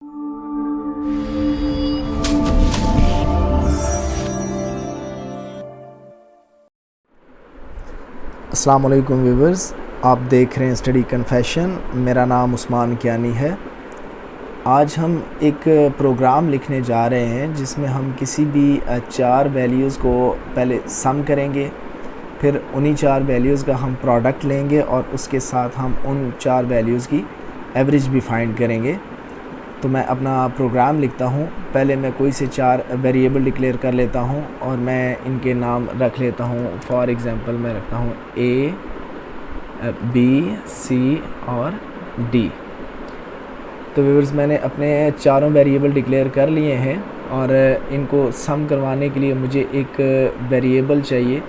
अस्सलाम वालेकुम व्यूवर्स, आप देख रहे हैं स्टडी कन्फेशन। मेरा नाम उस्मान कियानी है। आज हम एक प्रोग्राम लिखने जा रहे हैं जिसमें हम किसी भी 4 वैल्यूज़ को पहले सम करेंगे, फिर उन्हीं 4 वैल्यूज़ का हम प्रोडक्ट लेंगे और उसके साथ हम उन 4 वैल्यूज़ की एवरेज भी फाइंड करेंगे। तो मैं अपना प्रोग्राम लिखता हूँ। पहले मैं कोई से 4 वेरिएबल डिक्लेयर कर लेता हूँ और मैं इनके नाम रख लेता हूँ। फॉर एग्ज़ाम्पल मैं रखता हूँ A, B, C और D। तो व्यूअर्स, मैंने अपने चारों वेरिएबल डिक्लेयर कर लिए हैं और इनको सम करवाने के लिए मुझे एक वेरिएबल चाहिए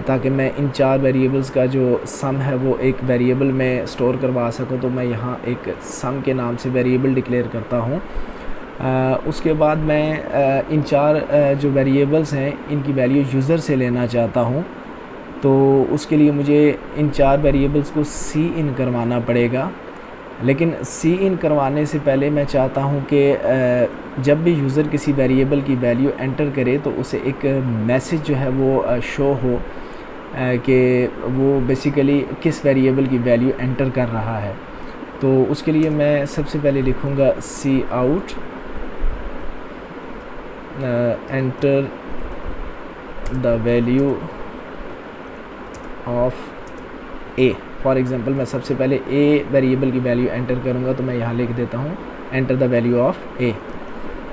ताकि मैं इन 4 वेरिएबल्स का जो सम है वो एक वेरिएबल में स्टोर करवा सकूं। तो मैं यहाँ एक सम के नाम से वेरिएबल डिक्लेयर करता हूँ। उसके बाद मैं इन 4 जो वेरिएबल्स हैं इनकी वैल्यू यूज़र से लेना चाहता हूँ। तो उसके लिए मुझे इन 4 वेरिएबल्स को सी इन करवाना पड़ेगा। लेकिन सी इन करवाने से पहले मैं चाहता हूँ कि जब भी यूज़र किसी वेरिएबल की वैल्यू एंटर करे तो उसे एक मैसेज जो है वो शो हो कि वो बेसिकली किस वेरिएबल की वैल्यू एंटर कर रहा है। तो उसके लिए मैं सबसे पहले लिखूँगा cout enter the value of A. For example मैं सबसे पहले ए वेरिएबल की वैल्यू एंटर करूँगा, तो मैं यहाँ लिख देता हूँ enter the value of A.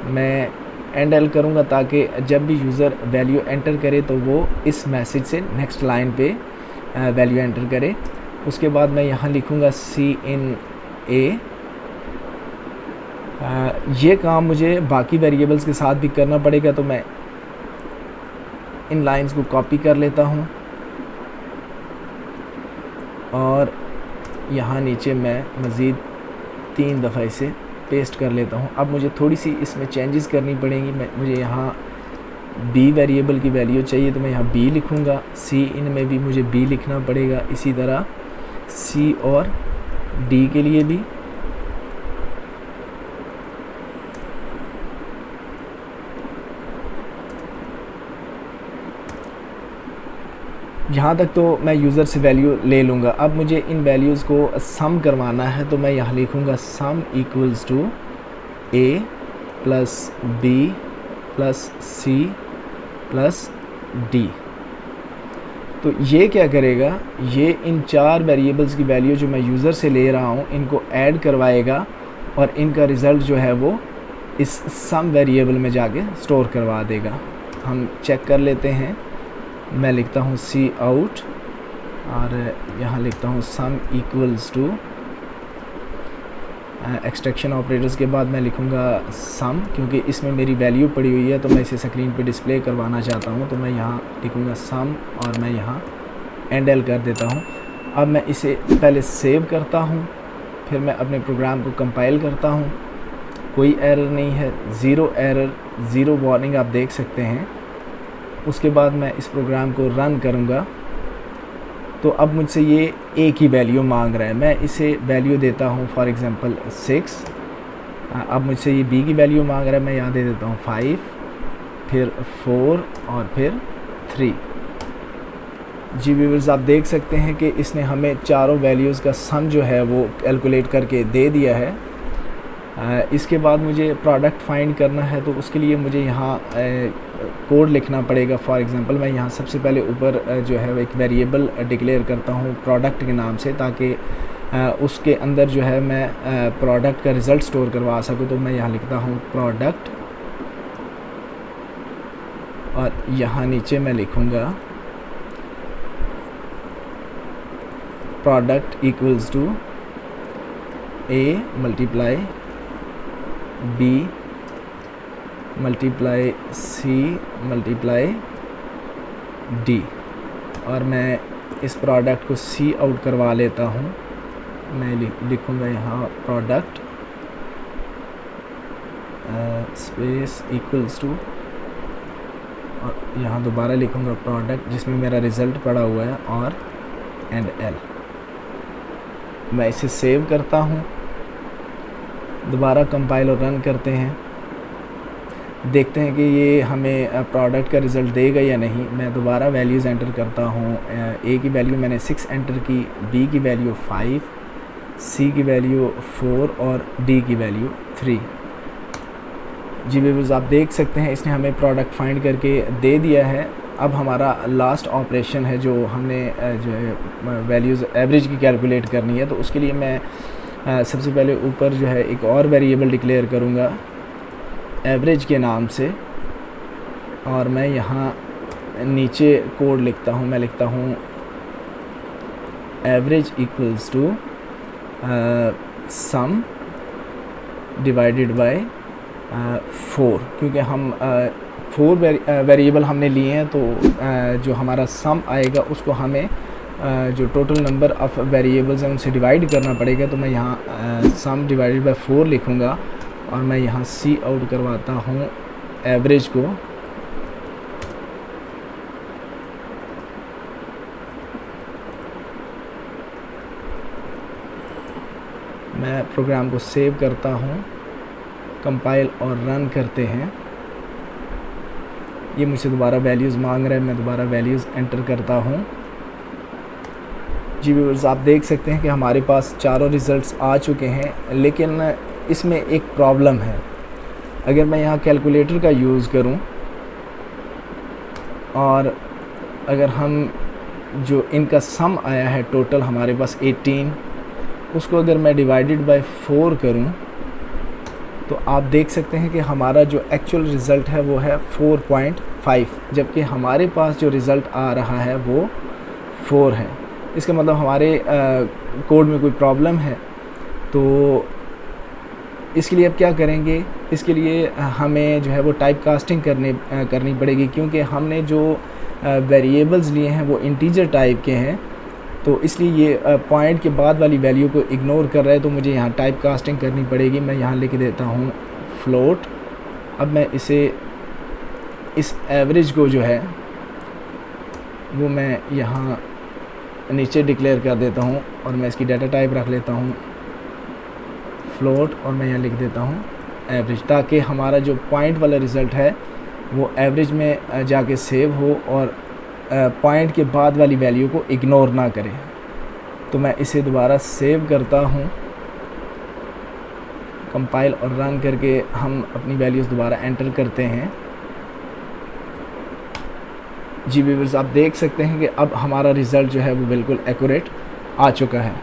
मैं एंड एल करूँगा ताकि जब भी यूज़र वैल्यू एंटर करे तो वो इस मैसेज से नेक्स्ट लाइन पे वैल्यू एंटर करे। उसके बाद मैं यहाँ लिखूँगा सी इन ए। ये काम मुझे बाकी वेरिएबल्स के साथ भी करना पड़ेगा, तो मैं इन लाइंस को कॉपी कर लेता हूँ और यहाँ नीचे मैं मज़ीद 3 दफ़ा इसे पेस्ट कर लेता हूँ। अब मुझे थोड़ी सी इसमें चेंजेस करनी पड़ेंगी। मुझे यहाँ b वेरिएबल की वैल्यू चाहिए, तो मैं यहाँ b लिखूँगा। c इन में भी मुझे b लिखना पड़ेगा, इसी तरह c और d के लिए भी। यहाँ तक तो मैं यूज़र से वैल्यू ले लूँगा। अब मुझे इन वैल्यूज़ को सम करवाना है, तो मैं यहाँ लिखूँगा sum equals to a plus b plus c plus d। तो ये क्या करेगा, ये इन 4 वेरिएबल्स की वैल्यू जो मैं यूज़र से ले रहा हूँ इनको ऐड करवाएगा और इनका रिज़ल्ट जो है वो इस सम वेरिएबल में जाके स्टोर करवा देगा। हम चेक कर लेते हैं। मैं लिखता हूँ सी आउट और यहाँ लिखता हूँ sum equals to extraction operators के बाद मैं लिखूँगा सम, क्योंकि इसमें मेरी वैल्यू पड़ी हुई है तो मैं इसे स्क्रीन पे डिस्प्ले करवाना चाहता हूँ। तो मैं यहाँ लिखूँगा सम और मैं यहाँ एंड एल कर देता हूँ। अब मैं इसे पहले सेव करता हूँ, फिर मैं अपने प्रोग्राम को कंपाइल करता हूँ। कोई एरर नहीं है, ज़ीरो एरर, ज़ीरो वार्निंग आप देख सकते हैं। उसके बाद मैं इस प्रोग्राम को रन करूँगा तो अब मुझसे ये a की वैल्यू मांग रहा है। मैं इसे वैल्यू देता हूँ फॉर एग्ज़ाम्पल 6। अब मुझसे ये b की वैल्यू मांग रहा है, मैं यहाँ दे देता हूँ 5, फिर 4 और फिर 3। जी व्यूअर्स, आप देख सकते हैं कि इसने हमें चारों वैल्यूज़ का सम जो है वो कैलकुलेट करके दे दिया है। इसके बाद मुझे प्रोडक्ट फाइंड करना है, तो उसके लिए मुझे यहाँ कोड लिखना पड़ेगा। फॉर एग्ज़ाम्पल मैं यहाँ सबसे पहले ऊपर जो है एक वेरिएबल डिक्लेयर करता हूँ प्रोडक्ट के नाम से, ताकि उसके अंदर जो है मैं प्रोडक्ट का रिज़ल्ट स्टोर करवा सकूँ। तो मैं यहाँ लिखता हूँ प्रोडक्ट और यहाँ नीचे मैं लिखूँगा product equals to a multiply b multiply c multiply d। और मैं इस प्रोडक्ट को c आउट करवा लेता हूँ। मैं लिखूँगा यहाँ प्रोडक्ट स्पेस इक्वल्स टू, और यहाँ दोबारा लिखूँगा प्रोडक्ट जिसमें मेरा रिज़ल्ट पड़ा हुआ है और एंड एल। मैं इसे सेव करता हूँ दोबारा कंपाइल और रन करते हैं, देखते हैं कि ये हमें प्रोडक्ट का रिज़ल्ट देगा या नहीं। मैं दोबारा वैल्यूज़ एंटर करता हूँ। ए की वैल्यू मैंने 6 एंटर की, बी की वैल्यू 5, सी की वैल्यू 4 और डी की वैल्यू 3। जी व्यूअर्स, आप देख सकते हैं इसने हमें प्रोडक्ट फाइंड करके दे दिया है। अब हमारा लास्ट ऑपरेशन है जो हमने जो है वैल्यूज़ एवरेज की कैलकुलेट करनी है। तो उसके लिए मैं सबसे पहले ऊपर जो है एक और वेरिएबल डिक्लेयर करूँगा एवरेज के नाम से, और मैं यहाँ नीचे कोड लिखता हूँ। मैं लिखता हूँ average equals to sum divided by 4, क्योंकि हम 4 वेरिएबल हमने लिए हैं, तो जो हमारा सम आएगा उसको हमें जो टोटल नंबर ऑफ़ वेरिएबल्स हैं उनसे डिवाइड करना पड़ेगा। तो मैं यहाँ सम डिवाइडेड बाय 4 लिखूँगा और मैं यहाँ सी आउट करवाता हूँ एवरेज को। मैं प्रोग्राम को सेव करता हूँ, कंपाइल और रन करते हैं। ये मुझसे दोबारा वैल्यूज़ मांग रहा है, मैं दोबारा वैल्यूज़ एंटर करता हूँ। जी व्यूअर्स, आप देख सकते हैं कि हमारे पास चारों रिज़ल्ट्स आ चुके हैं, लेकिन इसमें एक प्रॉब्लम है। अगर मैं यहाँ कैलकुलेटर का यूज़ करूँ और अगर हम जो इनका सम आया है टोटल हमारे पास 18, उसको अगर मैं डिवाइडेड बाय 4 करूँ तो आप देख सकते हैं कि हमारा जो एक्चुअल रिज़ल्ट है वो है 4.5, जबकि हमारे पास जो रिज़ल्ट आ रहा है वो 4 है। इसका मतलब हमारे कोड में कोई प्रॉब्लम है। तो इसके लिए अब क्या करेंगे, इसके लिए हमें जो है वो टाइप कास्टिंग करनी पड़ेगी, क्योंकि हमने जो वेरिएबल्स लिए हैं वो इंटीजर टाइप के हैं। तो इसलिए ये पॉइंट के बाद वाली वैल्यू को इग्नोर कर रहा है, तो मुझे यहाँ टाइप कास्टिंग करनी पड़ेगी। मैं यहाँ लिख देता हूँ फ्लोट। अब मैं इस एवरेज को जो है वो मैं यहाँ नीचे डिक्लेयर कर देता हूँ और मैं इसकी डाटा टाइप रख लेता हूँ फ्लोट, और मैं यहाँ लिख देता हूँ एवरेज, ताकि हमारा जो पॉइंट वाला रिज़ल्ट है वो एवरेज में जाके सेव हो और पॉइंट के बाद वाली वैल्यू को इग्नोर ना करें। तो मैं इसे दोबारा सेव करता हूँ, कंपाइल और रन करके हम अपनी वैल्यूज़ दोबारा एंटर करते हैं। जी व्यूअर्स, आप देख सकते हैं कि अब हमारा रिज़ल्ट जो है वो बिल्कुल एक्यूरेट आ चुका है।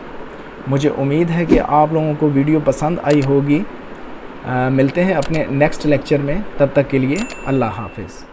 मुझे उम्मीद है कि आप लोगों को वीडियो पसंद आई होगी। मिलते हैं अपने नेक्स्ट लेक्चर में, तब तक के लिए अल्लाह हाफ़िज़।